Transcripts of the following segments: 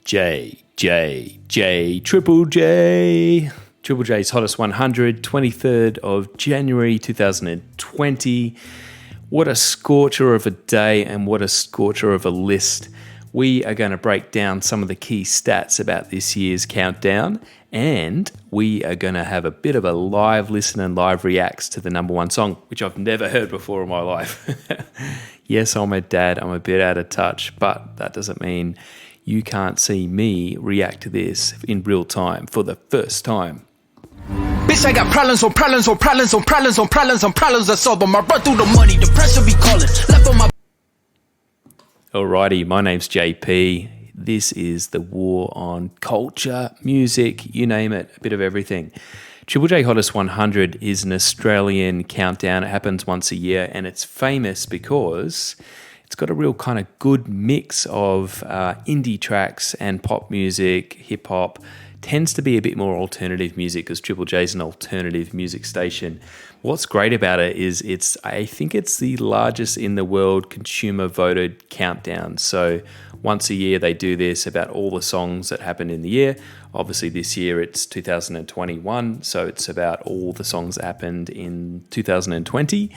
Triple J. Triple J's Hottest 100, 23rd of January 2020. What a scorcher of a day and what a scorcher of a list. We are going to break down some of the key stats about this year's countdown, and we are going to have a bit of a live listen and live reacts to the number one song, which I've never heard before in my life. Yes, I'm a dad, I'm a bit out of touch, but that doesn't mean you can't see me react to this in real time for the first time. Bitch, I got problems on problems on problems on problems on problems on problems. I solve them. I run through the money, the pressure be calling. Left on my. Alrighty, my name's JP. This is the war on culture, music, you name it, a bit of everything. Triple J Hottest 100 is an Australian countdown. It happens once a year, and it's famous because it's got a real kind of good mix of indie tracks and pop music, hip hop. Tends to be a bit more alternative music because Triple J is an alternative music station. What's great about it is I think it's the largest in the world consumer voted countdown. So once a year they do this about all the songs that happened in the year. Obviously this year it's 2021, so it's about all the songs that happened in 2020.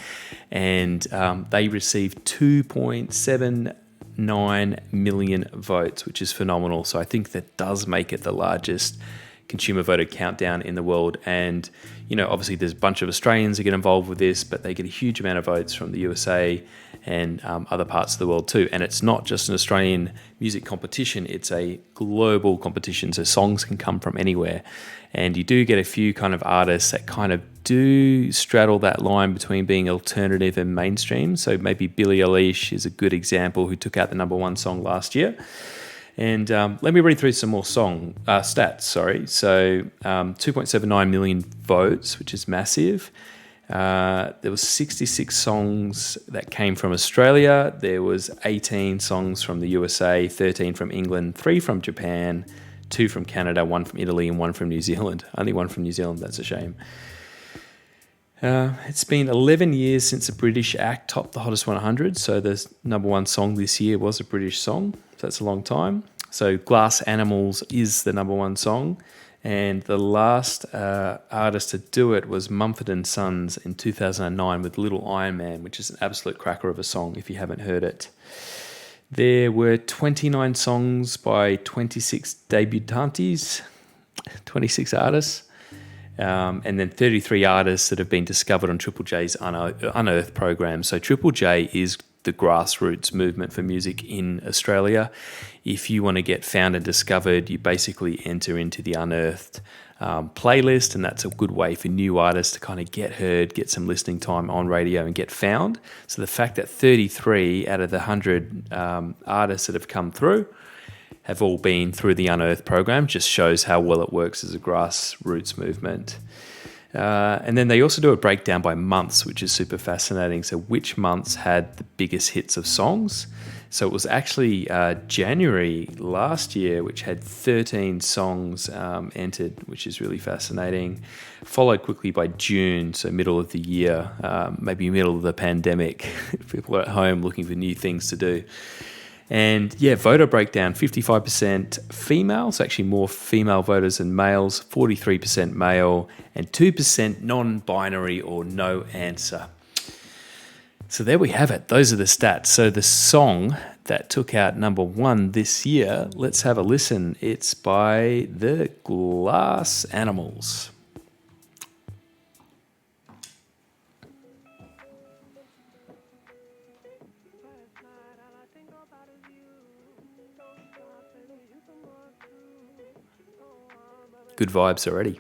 And they received 2.79 million votes, which is phenomenal. So I think that does make it the largest consumer voted countdown in the world. And, you know, obviously there's a bunch of Australians who get involved with this, but they get a huge amount of votes from the USA and other parts of the world too. And it's not just an Australian music competition, it's a global competition, so songs can come from anywhere. And you do get a few kind of artists that kind of do straddle that line between being alternative and mainstream. So maybe Billie Eilish is a good example, who took out the number one song last year. And let me read through some more stats. So 2.79 million votes, which is massive. There was 66 songs that came from Australia. There was 18 songs from the USA, 13 from England, 3 from Japan, 2 from Canada, 1 from Italy, and 1 from New Zealand. Only 1 from New Zealand, that's a shame. It's been 11 years since a British act topped the Hottest 100, so the number one song this year was a British song, so that's a long time. So Glass Animals is the number one song, and the last artist to do it was Mumford & Sons in 2009 with Little Iron Man, which is an absolute cracker of a song if you haven't heard it. There were 29 songs by 26 debutantes, 26 artists. And then 33 artists that have been discovered on Triple J's Unearthed program. So Triple J is the grassroots movement for music in Australia. If you want to get found and discovered, you basically enter into the Unearthed playlist, and that's a good way for new artists to kind of get heard, get some listening time on radio and get found. So the fact that 33 out of the 100 artists that have come through have all been through the Unearthed program just shows how well it works as a grassroots movement. And then they also do a breakdown by months, which is super fascinating. So which months had the biggest hits of songs? So it was actually January last year, which had 13 songs entered, which is really fascinating. Followed quickly by June, so middle of the year, maybe middle of the pandemic. People are at home looking for new things to do. And yeah, voter breakdown, 55% female, so actually more female voters than males, 43% male, and 2% non-binary or no answer. So there we have it. Those are the stats. So the song that took out number one this year, let's have a listen. It's by the Glass Animals. Good vibes already.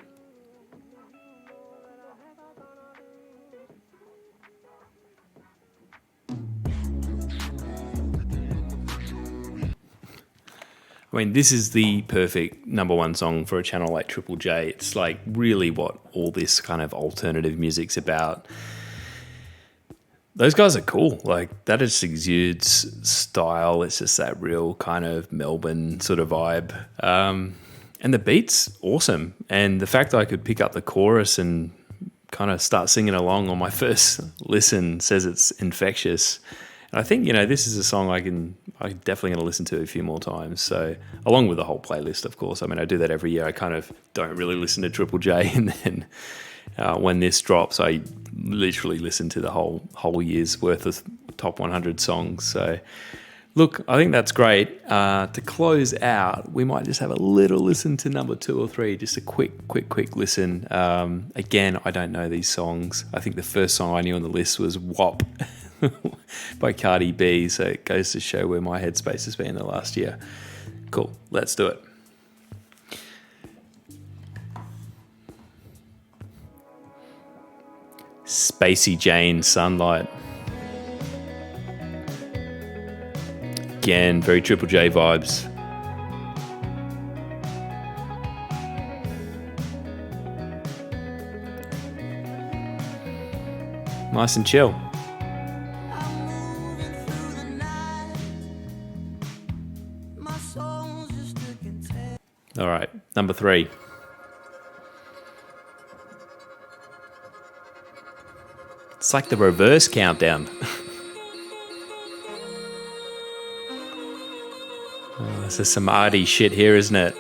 I mean, this is the perfect number one song for a channel like Triple J. It's like really what all this kind of alternative music's about. Those guys are cool. Like, that just exudes style. It's just that real kind of Melbourne sort of vibe. And the beat's awesome. And the fact that I could pick up the chorus and kind of start singing along on my first listen says it's infectious. And I think, this is a song I'm definitely going to listen to a few more times. So, along with the whole playlist, of course. I mean, I do that every year. I kind of don't really listen to Triple J, and then when this drops, I literally listen to the whole year's worth of top 100 songs. So, look, I think that's great. To close out, we might just have a little listen to number 2 or 3, just a quick listen. Again, I don't know these songs. I think the first song I knew on the list was WAP by Cardi B, so it goes to show where my headspace has been the last year. Cool, let's do it. Spacey Jane, Sunlight. Again, very Triple J vibes. Nice and chill. All right, number 3. It's like the reverse countdown. This is some arty shit here, isn't it?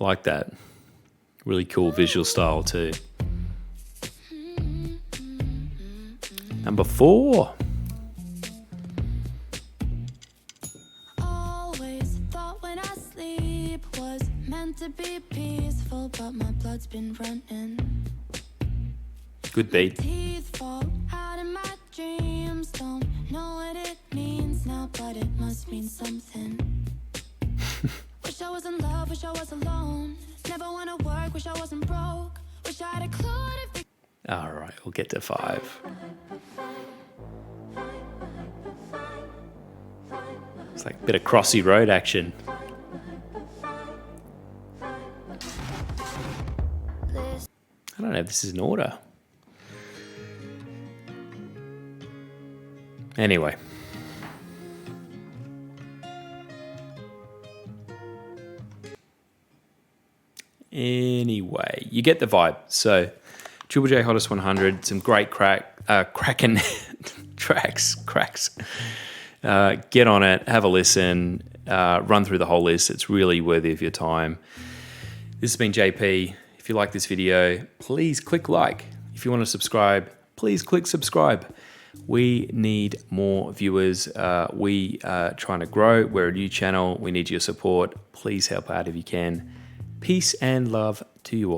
I like that. Really cool visual style too. Number 4. Always thought when I sleep was meant to be peaceful, but my blood's been running. Good beat. Teeth fall out in my dreams. Don't know what it means now, but it must mean something. Wish I was in love, wish I was alone. Never wanna work, wish I wasn't broke. Wish I had a clue to. All right, we'll get to 5. It's like a bit of Crossy Road action. I don't know if this is in order. Anyway. Anyway, you get the vibe. So, Triple J Hottest 100, some great cracking cracks. Get on it, have a listen, run through the whole list. It's really worthy of your time. This has been JP. If you like this video, please click like. If you want to subscribe, please click subscribe. We need more viewers. We are trying to grow. We're a new channel. We need your support. Please help out if you can. Peace and love to you all.